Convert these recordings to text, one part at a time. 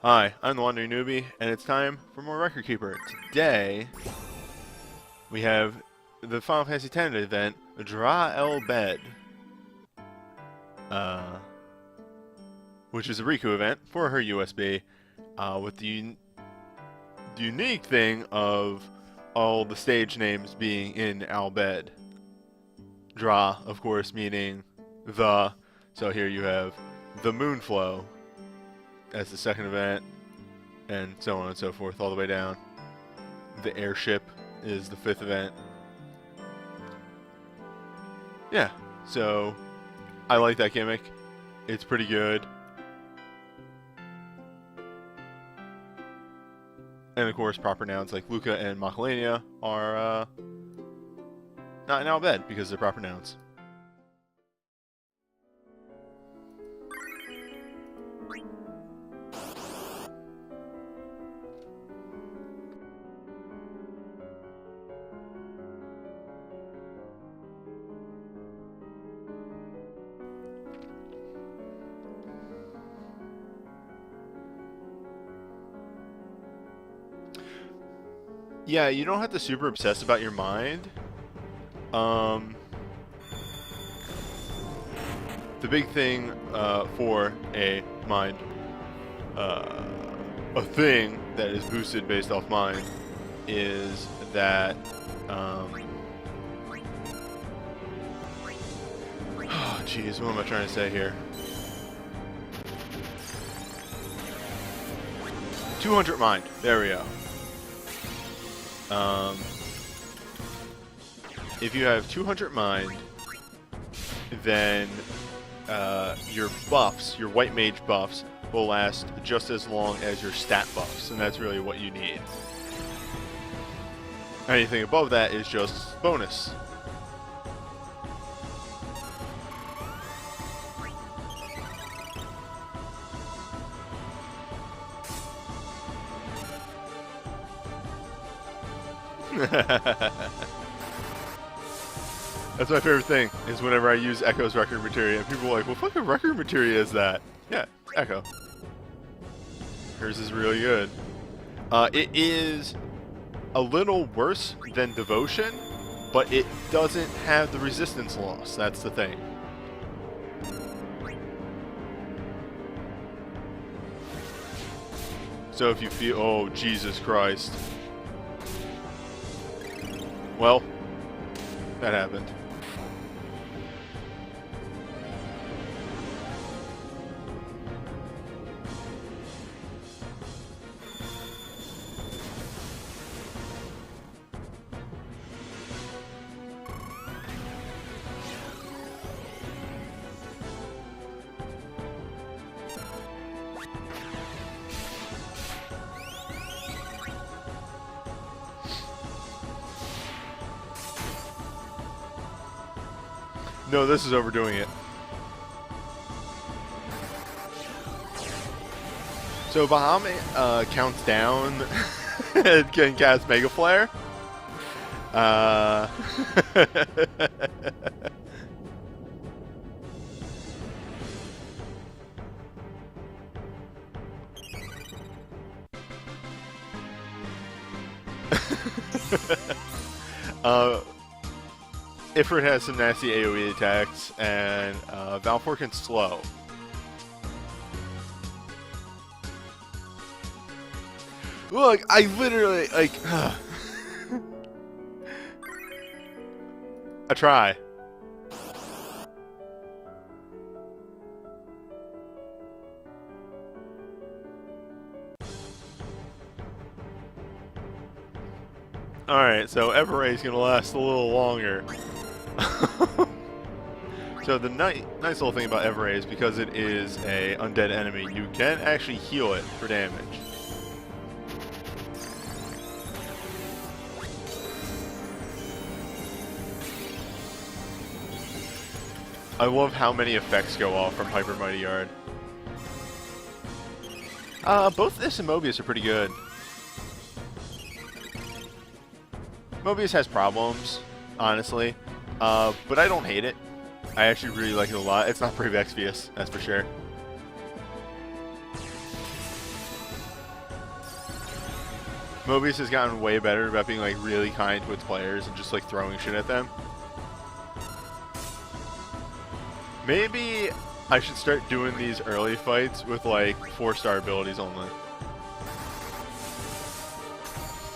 Hi, I'm the Wandering Newbie, and it's time for more Record Keeper. Today, we have the Final Fantasy X event, Bhed, which is a Riku event for her USB, with the unique thing of all the stage names being in Bhed. Dra, of course, meaning the, so here you have the Moonflow as the second event, and so on and so forth, all the way down. The airship is the fifth event. Yeah, so I like that gimmick. It's pretty good. And of course, proper nouns like Luca and Macalania are not in Bhed because they're proper nouns. Yeah, you don't have to super obsess about your mind. The big thing for a mind, a thing that is boosted based off mind, is that oh jeez, what am I trying to say here? 200 mind. There we go. If you have 200 mind, then your buffs, your white mage buffs, will last just as long as your stat buffs, and that's really what you need. Anything above that is just bonus. That's my favorite thing, is whenever I use Echo's record materia, and people are like, well, fucking record materia is that? Yeah, Echo. Hers is really good. It is a little worse than Devotion, but it doesn't have the resistance loss. That's the thing. So if you feel, oh, Jesus Christ. Well, that happened. No, this is overdoing it. So Bahamut counts down and can cast Mega Flare. Ifrit has some nasty AoE attacks, and Valfor can slow. Look, I literally, like... I try. Alright, so Everay's gonna last a little longer. So the nice little thing about Everay is because it is a undead enemy, you can actually heal it for damage. I love how many effects go off from Hyper Mighty Yard. Both this and Mobius are pretty good. Mobius has problems, honestly. But I don't hate it. I actually really like it a lot. It's not Brave Exvius, that's for sure. Mobius has gotten way better about being like really kind to its players and just like throwing shit at them. Maybe I should start doing these early fights with like 4-star abilities only.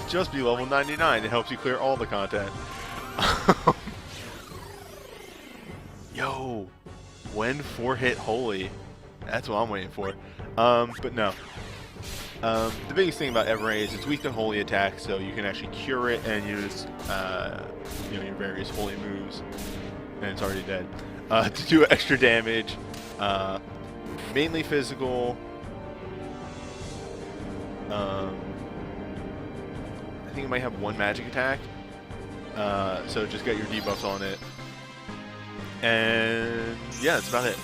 Just be level 99. It helps you clear all the content. Yo, when 4-hit holy. That's what I'm waiting for. But no. The biggest thing about Everrain is it's weak to holy attacks, so you can actually cure it and use you know, your various holy moves, and it's already dead. To do extra damage, mainly physical. I think it might have one magic attack, so just get your debuffs on it, and yeah, that's about it.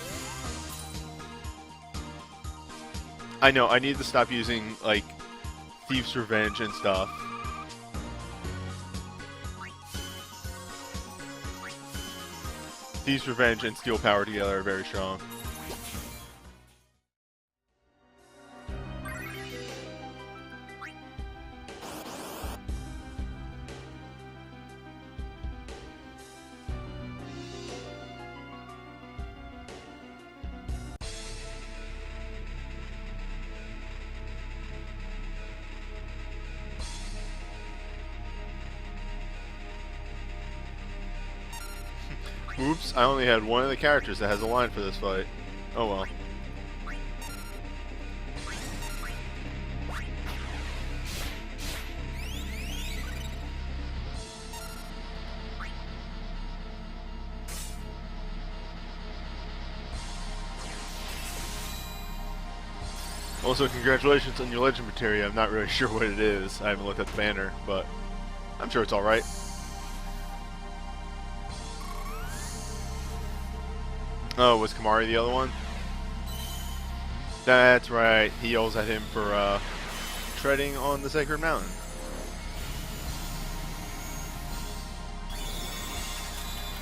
I know, I need to stop using, like, Thief's Revenge and stuff. Thief's Revenge and Steel Power together are very strong. Oops, I only had one of the characters that has a line for this fight. Oh well. Also, congratulations on your legend materia. I'm not really sure what it is. I haven't looked at the banner, but I'm sure it's alright. Oh, was Kamari the other one? That's right. He yells at him for treading on the sacred mountain.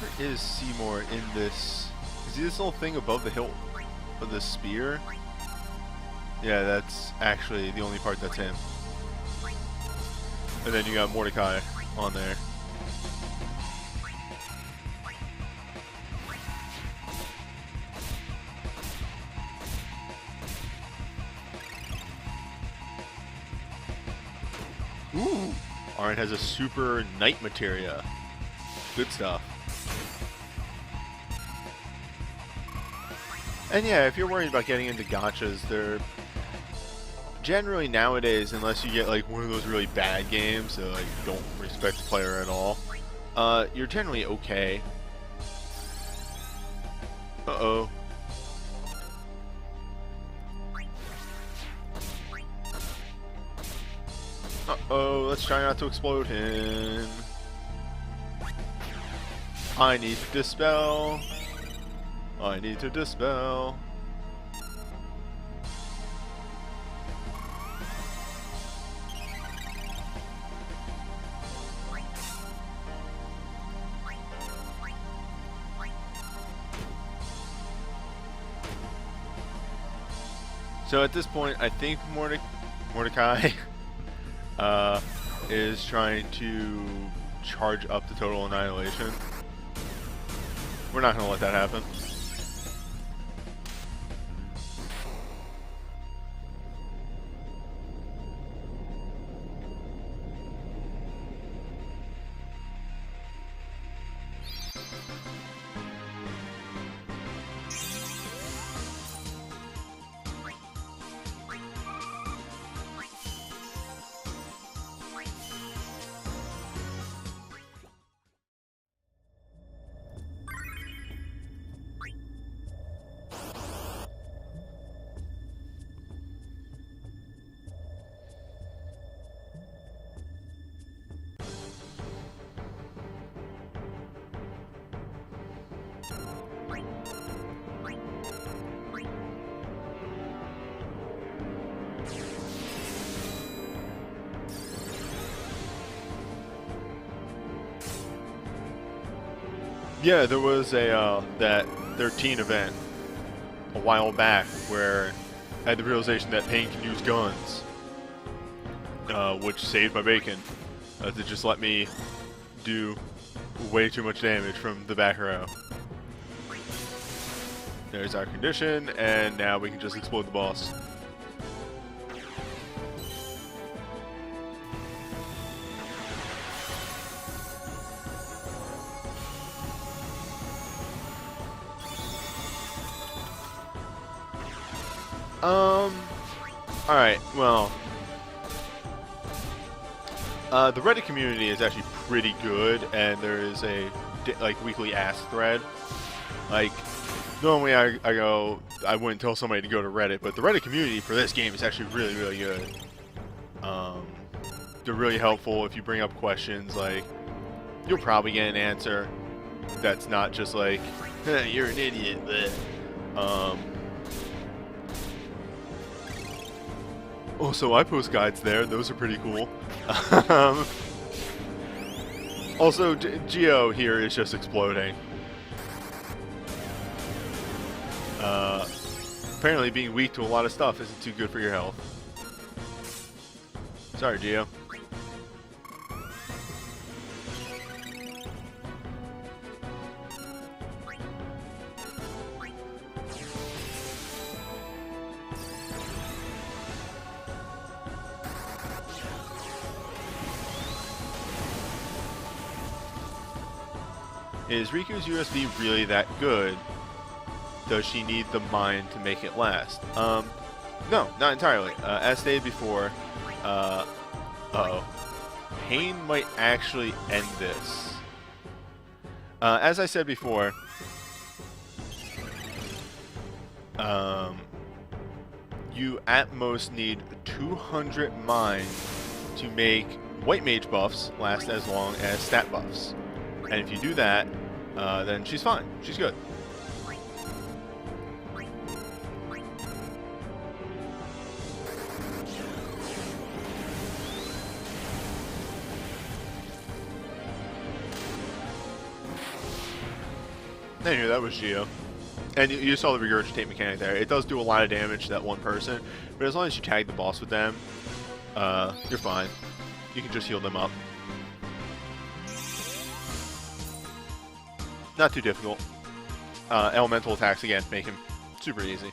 Where is Seymour in this? Is he this little thing above the hilt of the spear? Yeah, that's actually the only part that's him. And then you got Mordecai on there. Ooh! Arn has a super knight materia. Good stuff. And yeah, if you're worried about getting into gachas, they're generally nowadays, unless you get like one of those really bad games that like don't respect the player at all, you're generally okay. Uh-oh. Uh-oh, let's try not to explode him. I need to dispel. I need to dispel. So at this point, I think Mordecai is trying to charge up the total annihilation. We're not going to let that happen. Yeah, there was a that 13 event a while back where I had the realization that Pain can use guns. which saved my bacon. To just let me do way too much damage from the back row. There's our condition, and now we can just explode the boss. Alright, well, the Reddit community is actually pretty good, and there is a weekly ask thread. Like, normally I wouldn't tell somebody to go to Reddit, but the Reddit community for this game is actually really, really good. They're really helpful if you bring up questions. Like, you'll probably get an answer that's not just like, you're an idiot, but also, I post guides there. Those are pretty cool. Also, Geo here is just exploding. Apparently being weak to a lot of stuff isn't too good for your health. Sorry, Geo. Is Riku's USB really that good? Does she need the mine to make it last? No, not entirely. As stated before, Pain might actually end this. As I said before, you at most need 200 mine to make white mage buffs last as long as stat buffs. And if you do that, then she's fine. She's good. Anyway, that was Geo. And you saw the regurgitate mechanic there. It does do a lot of damage to that one person, but as long as you tag the boss with them, you're fine. You can just heal them up. Not too difficult. Elemental attacks, again, make him super easy.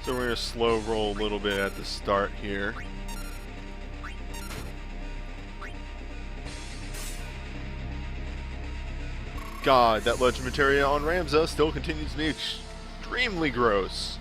So we're going to slow roll a little bit at the start here. God, that legend materia on Ramza still continues to be extremely gross.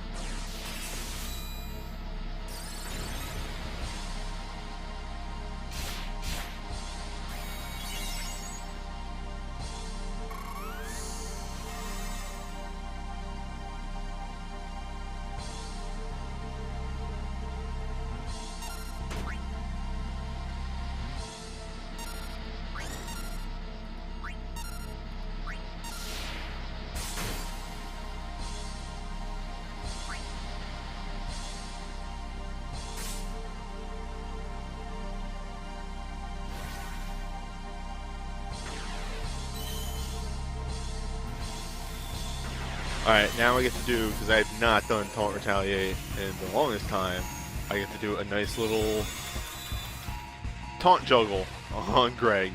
Alright, now I get to do, because I have not done Taunt Retaliate in the longest time, I get to do a nice little Taunt Juggle on Greg.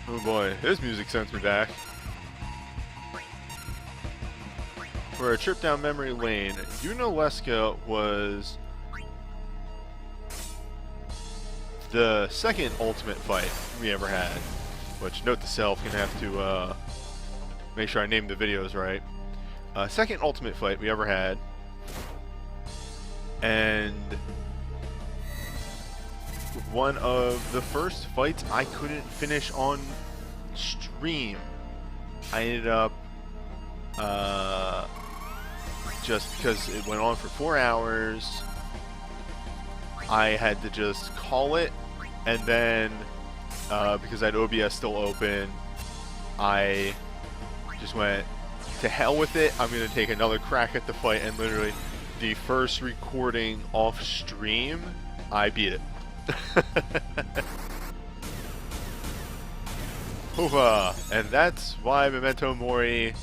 Oh boy, his music sends me back. For a trip down memory lane, Unaleska was the second ultimate fight we ever had, which, note to self, gonna have to make sure I name the videos right. Second ultimate fight we ever had, and one of the first fights I couldn't finish on stream. I ended up, just because it went on for 4 hours, I had to just call it, and then, because I had OBS still open, I just went, to hell with it, I'm going to take another crack at the fight, and literally, the first recording off stream, I beat it. Hooah! And that's why Memento Mori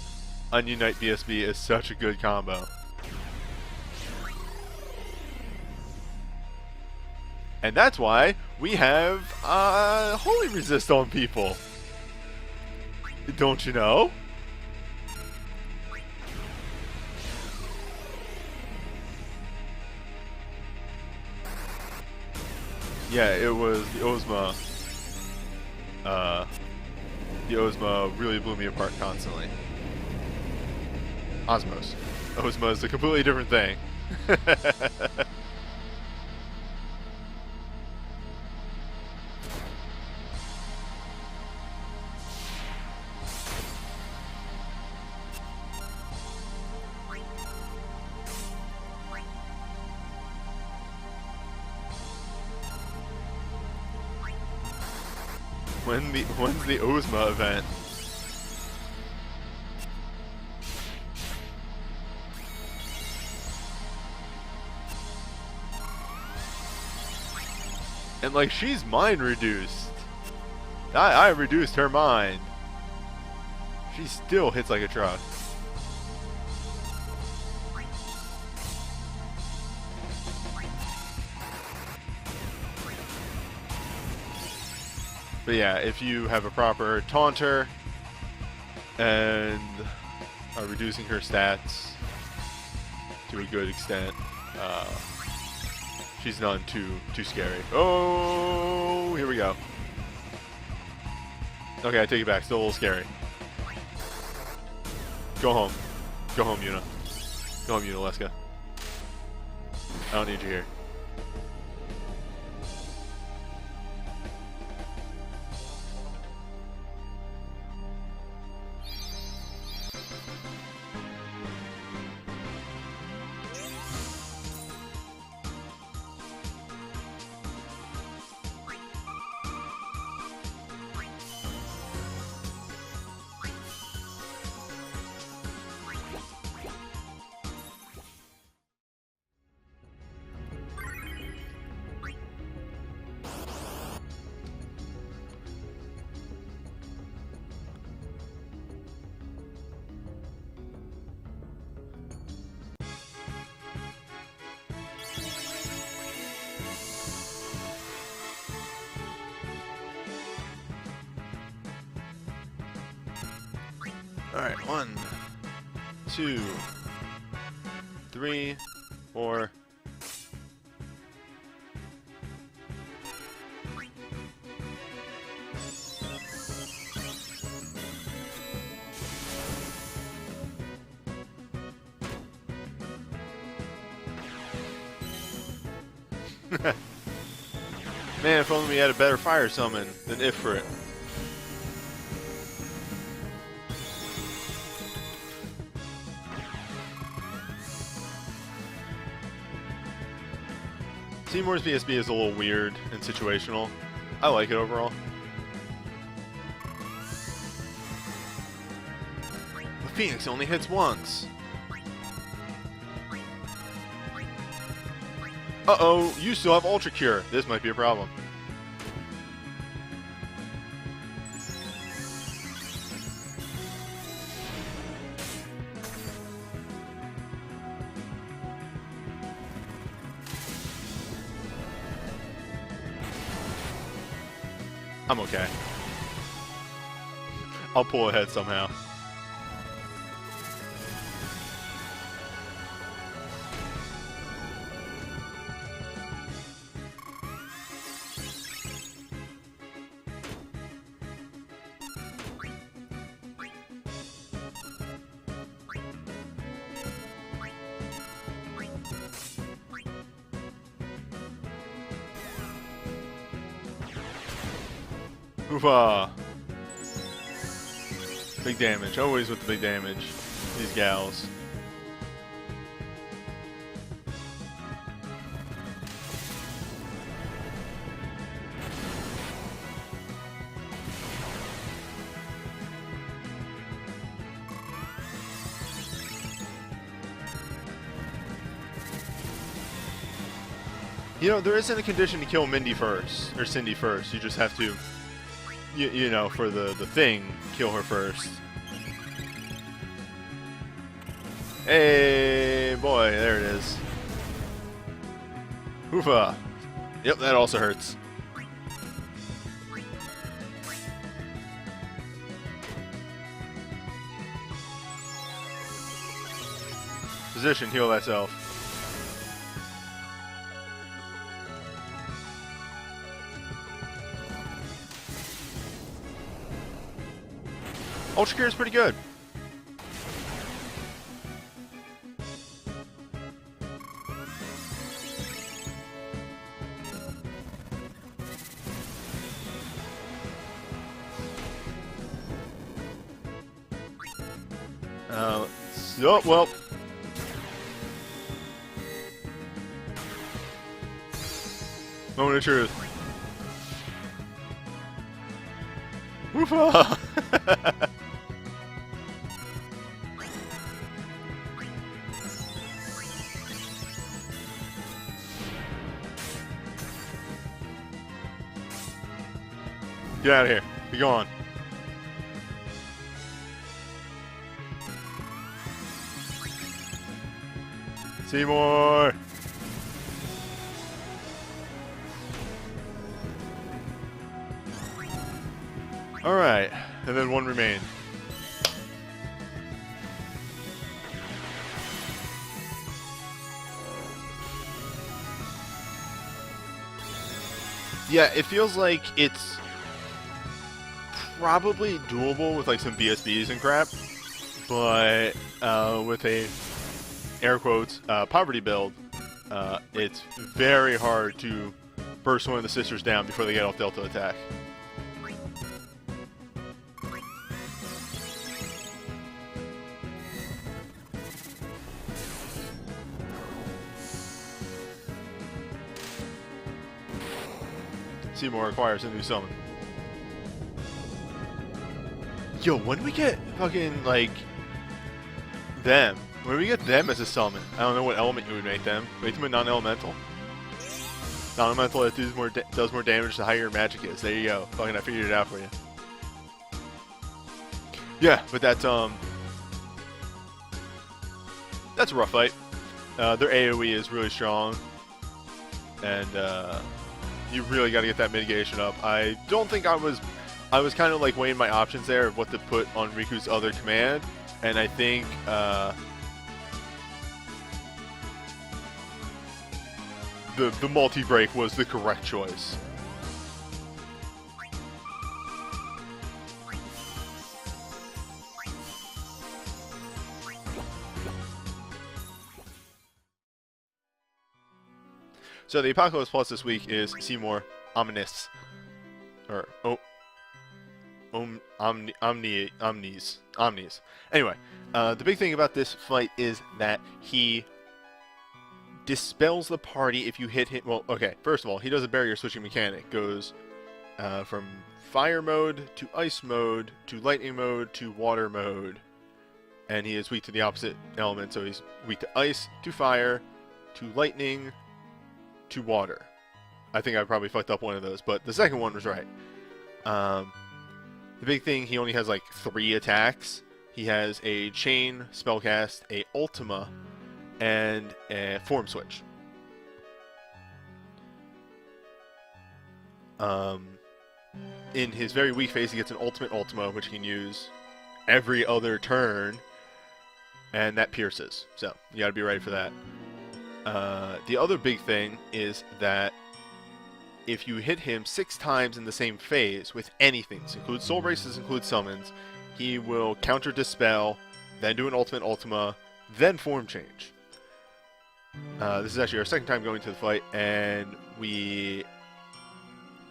Unite BSB is such a good combo. And that's why we have Holy Resist on people. Don't you know? Yeah, it was the Ozma. The Ozma really blew me apart constantly. Osmos. Ozma is a completely different thing. When's the Ozma event? And like, she's mind reduced. I reduced her mind. She still hits like a truck. But yeah, if you have a proper taunter and are reducing her stats to a good extent, she's none too scary. Oh, here we go. Okay, I take it back. Still a little scary. Go home. Go home, Yuna. Go home, Yuna Leska. I don't need you here. Alright, 1, 2, 3, 4. Man, if only we had a better fire summon than Ifrit. Seymour's BSB is a little weird and situational. I like it overall. The Phoenix only hits once. Uh-oh, you still have Ultra Cure. This might be a problem. I'm okay. I'll pull ahead somehow. Oofa! Big damage. Always with the big damage. These gals. You know, there isn't a condition to kill Mindy first, or Cindy first. You just have to, you know, for the thing, kill her first. Hey, boy, there it is. Hoofa. Yep, that also hurts. Position, heal thyself. Ultra Cure is pretty good. Oh, well. Moment of truth. Woofa! Get out of here. Be gone. Seymour! Alright, and then one remained. Yeah, it feels like it's probably doable with like some BSBs and crap, but with a air quotes poverty build, it's very hard to burst one of the sisters down before they get off Delta attack. Seymour requires a new summon. Yo, when do we get fucking, like, them? When do we get them as a summon? I don't know what element you would make them. Make them a non-elemental. Non-elemental that does more damage the higher your magic is. There you go. Fucking I figured it out for you. Yeah, but that's a rough fight. Their AoE is really strong. And, you really got to get that mitigation up. I don't think I was kind of like weighing my options there of what to put on Riku's other command, and I think the multi-break was the correct choice. So the Apocalypse Plus this week is Seymour Omnis, or Omnis. Anyway, the big thing about this fight is that he dispels the party if you hit him. Well, okay, first of all, he does a barrier switching mechanic. Goes from fire mode to ice mode to lightning mode to water mode, and he is weak to the opposite element. So he's weak to ice, to fire, to lightning, to water. I think I probably fucked up one of those, but the second one was right. The big thing, he only has like 3 attacks. He has a chain spellcast, a ultima, and a form switch. In his very weak phase, he gets an ultimate ultima, which he can use every other turn, and that pierces. So you gotta be ready for that. The other big thing is that if you hit him 6 times in the same phase with anything, this includes soul races, includes summons, he will counter dispel, then do an ultimate ultima, then form change. This is actually our second time going to the fight, and we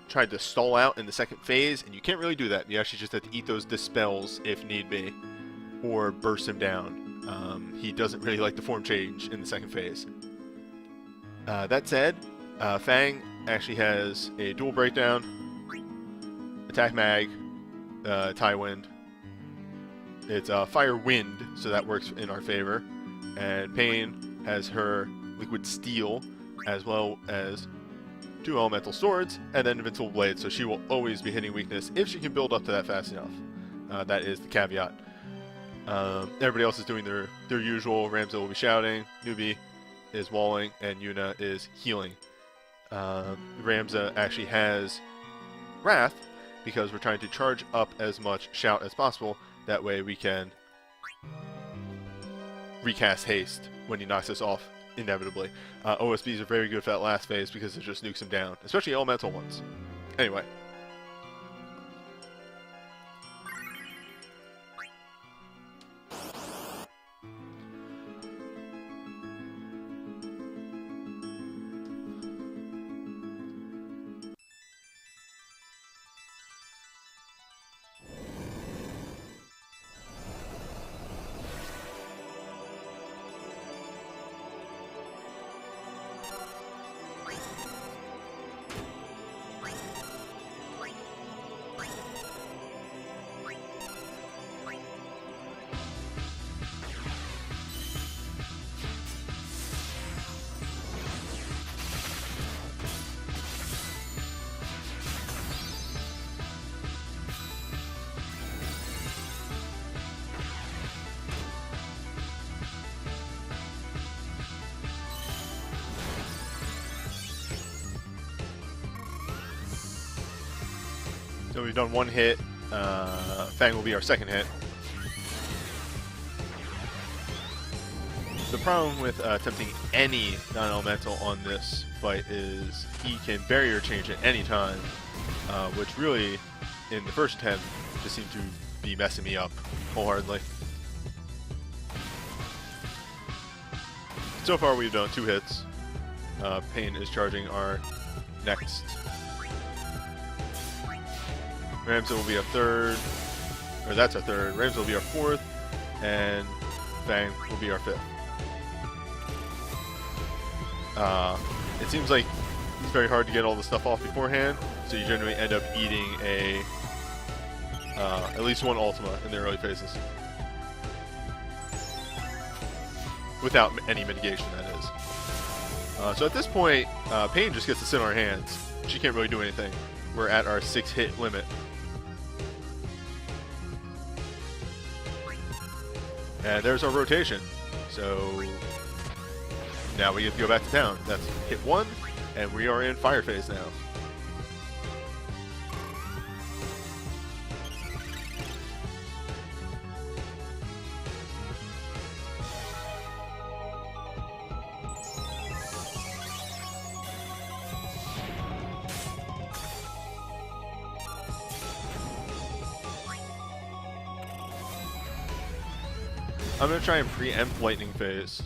tried to stall out in the second phase, and you can't really do that. You actually just have to eat those dispels if need be, or burst him down. He doesn't really like the form change in the second phase. That said, Fang actually has a dual breakdown, attack mag, tie wind. It's fire wind, so that works in our favor. And Pain has her liquid steel, as well as 2 elemental swords, and then invincible blade, so she will always be hitting weakness if she can build up to that fast enough. That is the caveat. Everybody else is doing their usual. Ramza will be shouting, Newbie is walling, and Yuna is healing. Ramza actually has Wrath, because we're trying to charge up as much shout as possible. That way we can recast haste when he knocks us off inevitably. OSBs are very good for that last phase because it just nukes him down, especially elemental ones. Anyway. So we've done 1 hit. Fang will be our second hit. The problem with attempting any non-elemental on this fight is he can barrier change at any time, which really, in the first attempt, just seemed to be messing me up wholeheartedly. So far we've done 2 hits. Pain is charging our next. Ramza will be our third, or that's our third. Ramza will be our fourth, and Fang will be our 5th. It seems like it's very hard to get all the stuff off beforehand, so you generally end up eating at least 1 Ultima in the early phases. Without any mitigation, that is. So at this point, Pain just gets to sit on our hands. She can't really do anything. We're at our 6-hit limit. And there's our rotation. So now we get to go back to town. That's hit 1, and we are in fire phase now. I'm going to try and preempt lightning phase.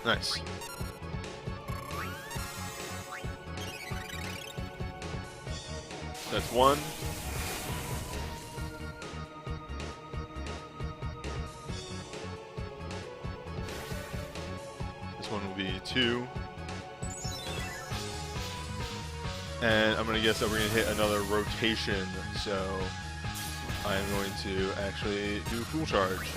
Nice. That's 1. This one will be 2. And I'm going to guess that we're going to hit another rotation, so I'm going to actually do full charge.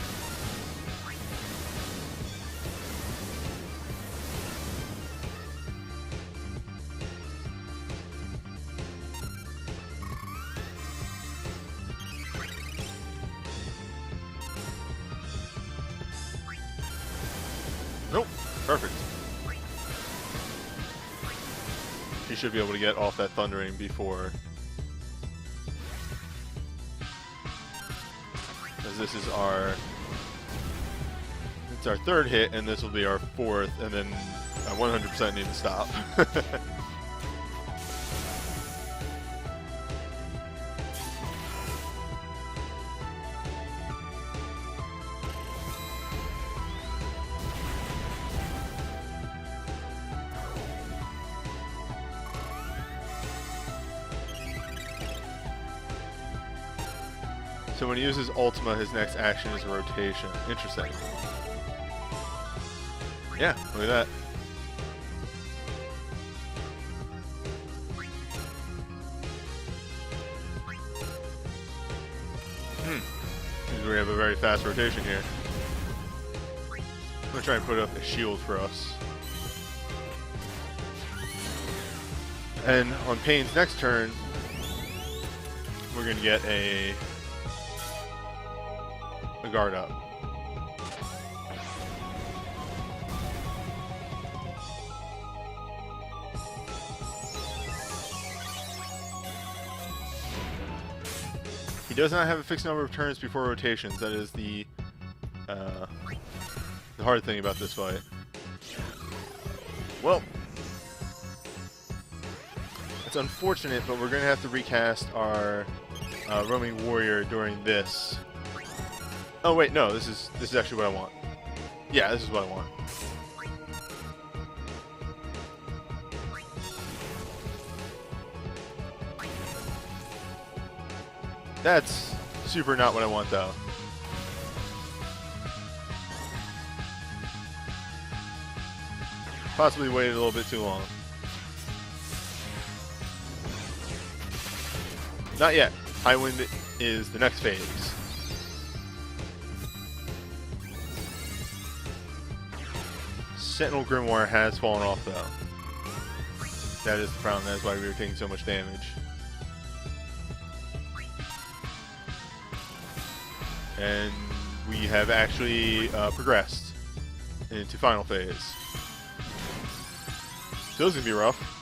Nope, perfect. He should be able to get off that thundering before, because this is our 3rd hit, and this will be our 4th, and then I 100% need to stop. So when he uses Ultima, his next action is a rotation. Interesting. Yeah, look at that. Means we have a very fast rotation here. I'm gonna try and put up a shield for us. And on Pain's next turn, we're gonna get a guard up. He does not have a fixed number of turns before rotations. That is the hard thing about this fight. Well, it's unfortunate, but we're going to have to recast our roaming warrior during this. Oh wait, no, this is actually what I want. Yeah, this is what I want. That's super not what I want, though. Possibly waited a little bit too long. Not yet. High Wind is the next phase. Sentinel Grimoire has fallen off, though. That is the problem. That is why we were taking so much damage. And we have actually progressed into final phase. So this is gonna be rough.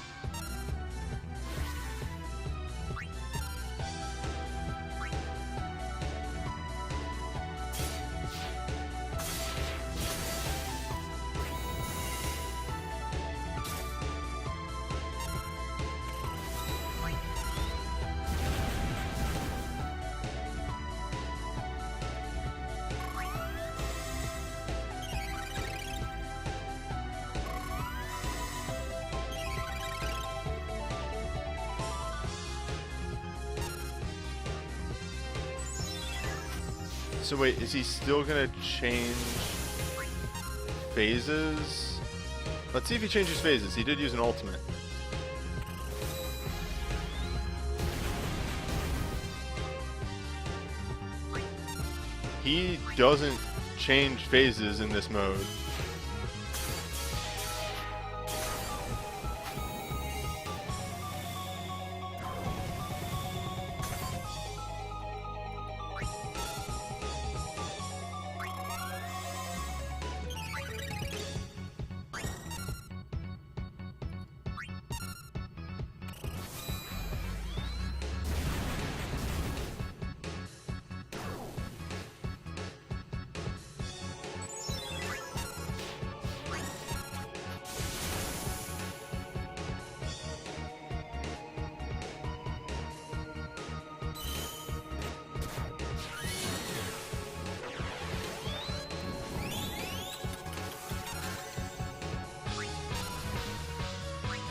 So wait, is he still gonna change phases? Let's see if he changes phases. He did use an ultimate. He doesn't change phases in this mode.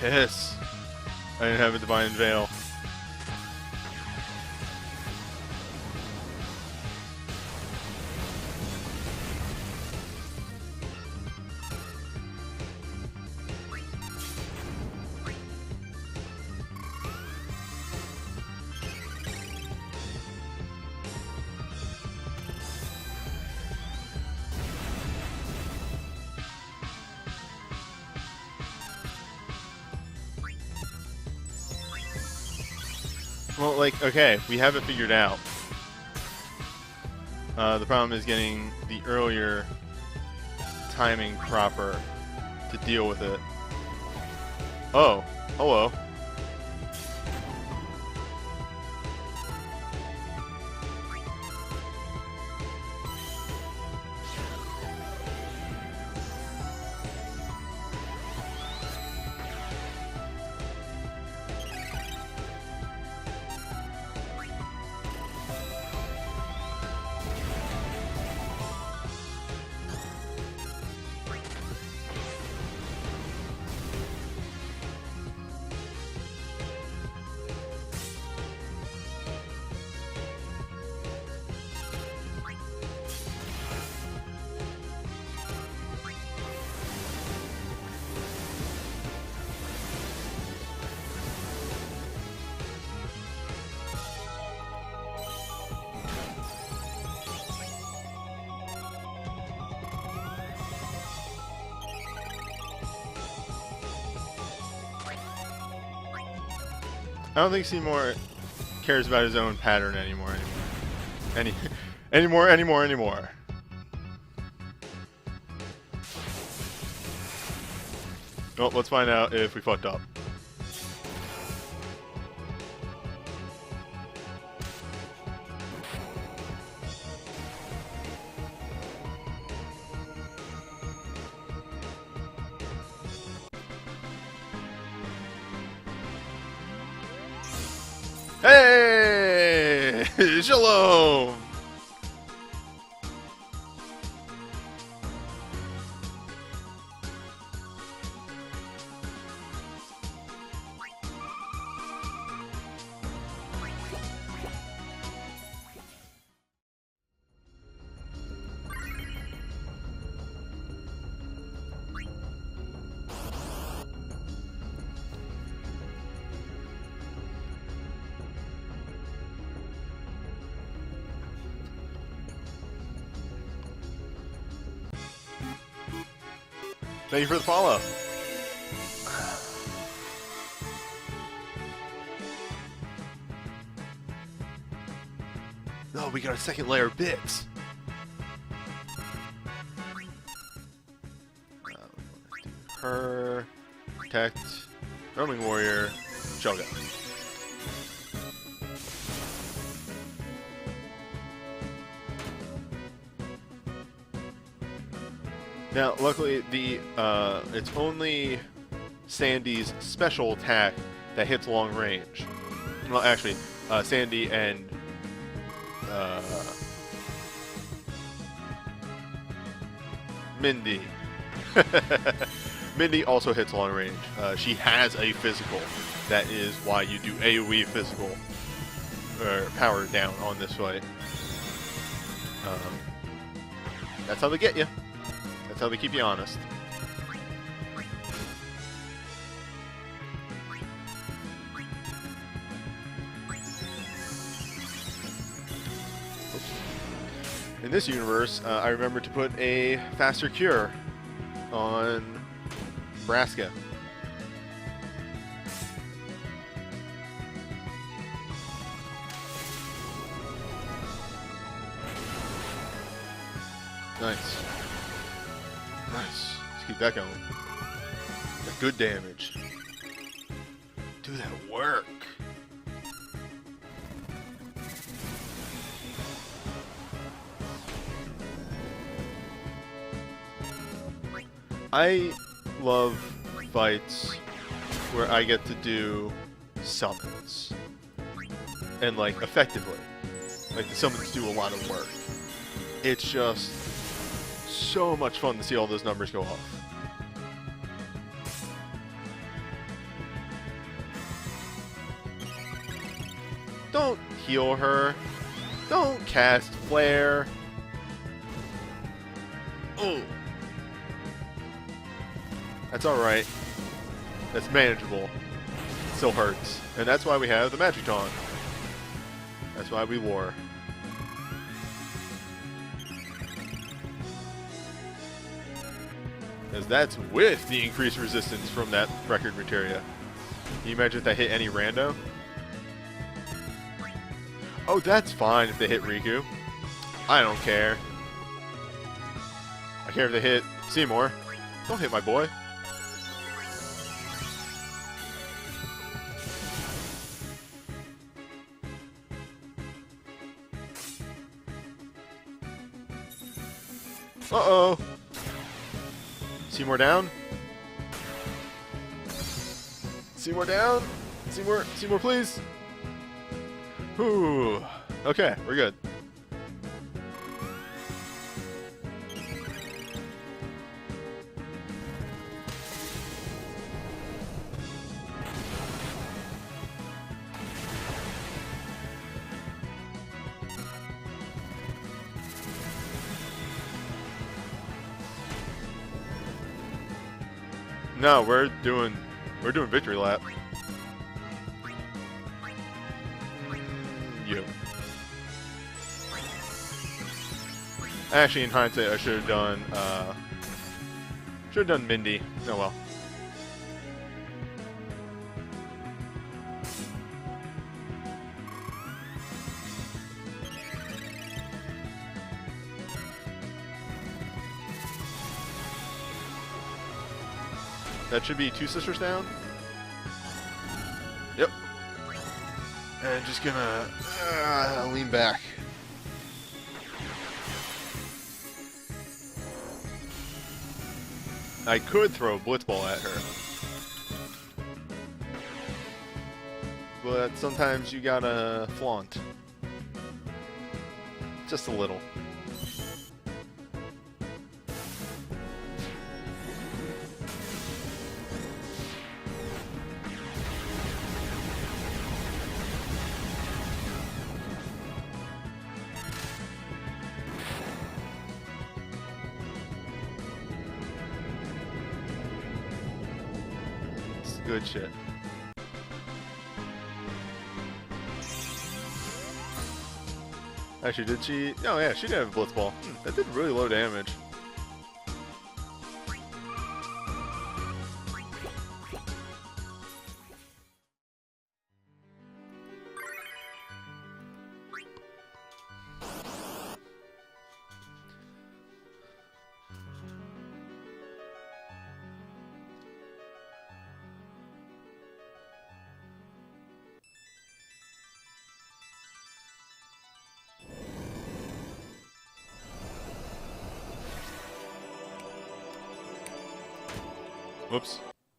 Piss. I didn't have a Divine Veil. Well, like, okay, we have it figured out. The problem is getting the earlier timing proper to deal with it. Oh, hello. I don't think Seymour cares about his own pattern anymore. Anymore. Well, let's find out if we fucked up. Hey! Shalom! Thank you for the follow. Oh, we got a second layer of bits. Her, protect, roaming warrior, Shogun. Now, luckily, it's only Sandy's special attack that hits long range. Well, actually, Sandy and Mindy. Mindy also hits long range. She has a physical. That is why you do AoE physical or power down on this fight. That's how they get you. That's how they keep you honest. In this universe, I remember to put a faster cure on Nebraska. Nice. Nice. Let's keep that going. That's good damage. Do that work. I love fights where I get to do summons. And like effectively. Like the summons do a lot of work. It's just so much fun to see all those numbers go off. Don't heal her. Don't cast flare. Oh. That's alright. That's manageable. Still hurts. And that's why we have the Magic Taunt. That's why we war. Because that's with the increased resistance from that record materia. Can you imagine if that hit any rando? Oh, that's fine if they hit Riku. I don't care. I care if they hit Seymour. Don't hit my boy. Uh-oh. Seymour down. Seymour down. Seymour, please. Whew. Okay, we're good. No, we're doing victory lap. You. Actually, in hindsight, I should have done Mindy. Oh well. That should be 2 sisters down. Yep. And just gonna lean back. I could throw a blitzball at her. But sometimes you gotta flaunt. Just a little. It's good shit. Actually, did she? Oh yeah, she did have a blitzball. That did really low damage. Whoops.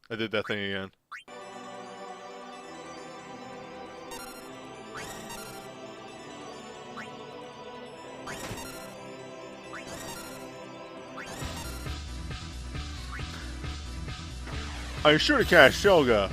I did that thing again. I should have cast Shelga.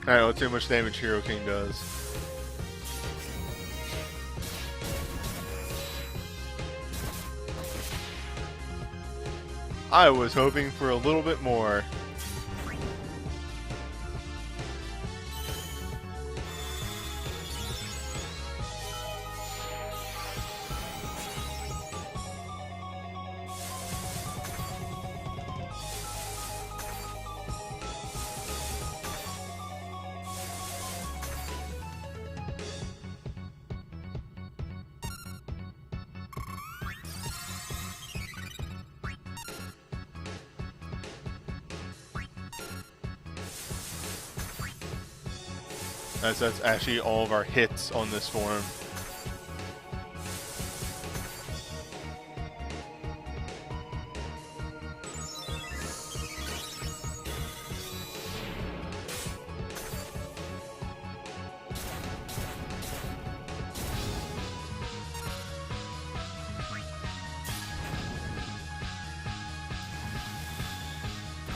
Alright, let's see how much damage Hero King does. I was hoping for a little bit more. That's actually all of our hits on this form.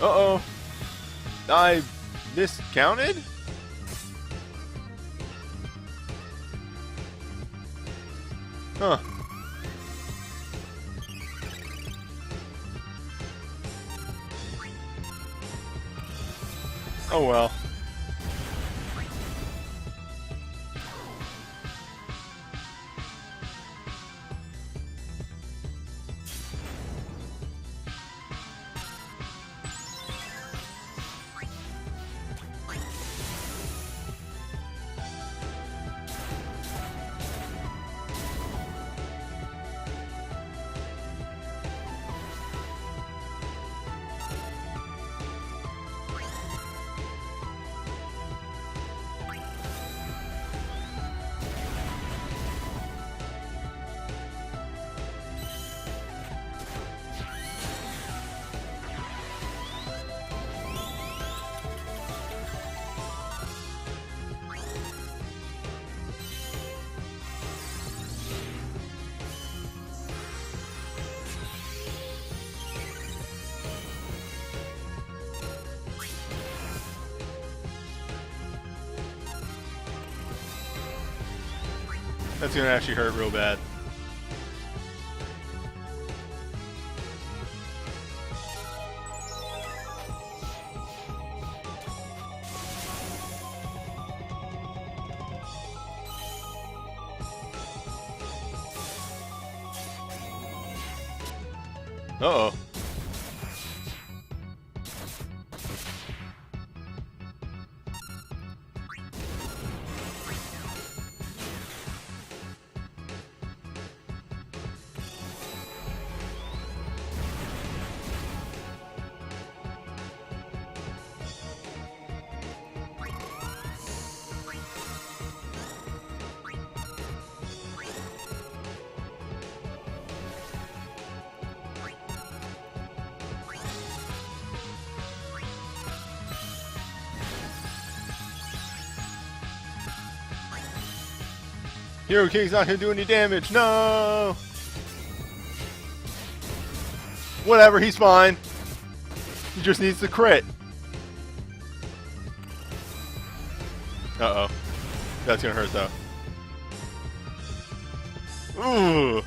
Uh-oh. I miscounted? Huh. Oh well. That's gonna actually hurt real bad. Uh-oh. Hero King's not gonna do any damage. No! Whatever, he's fine. He just needs the crit. Uh-oh. That's gonna hurt, though. Ooh!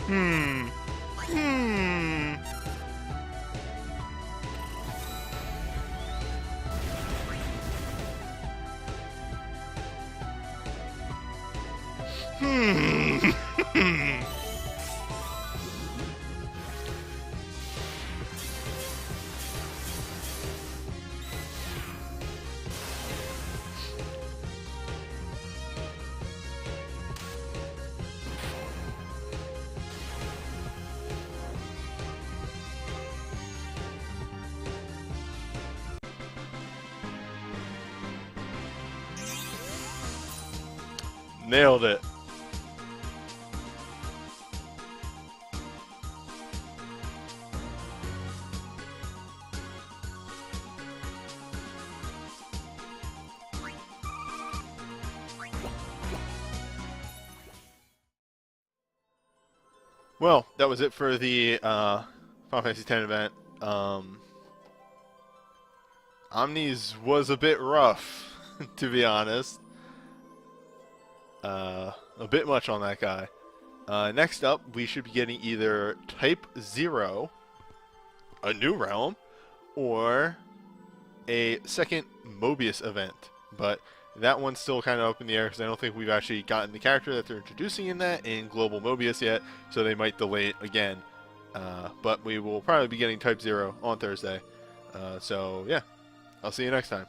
Hmm. Hmm. Hmm. Nailed it. Well, that was it for the Final Fantasy X event. Omnis was a bit rough, to be honest. A bit much on that guy. Next up, we should be getting either Type 0, a new realm, or a second Mobius event. But that one's still kind of up in the air because I don't think we've actually gotten the character that they're introducing in that in Global Mobius yet, so they might delay it again. But we will probably be getting Type 0 on Thursday. So, yeah, I'll see you next time.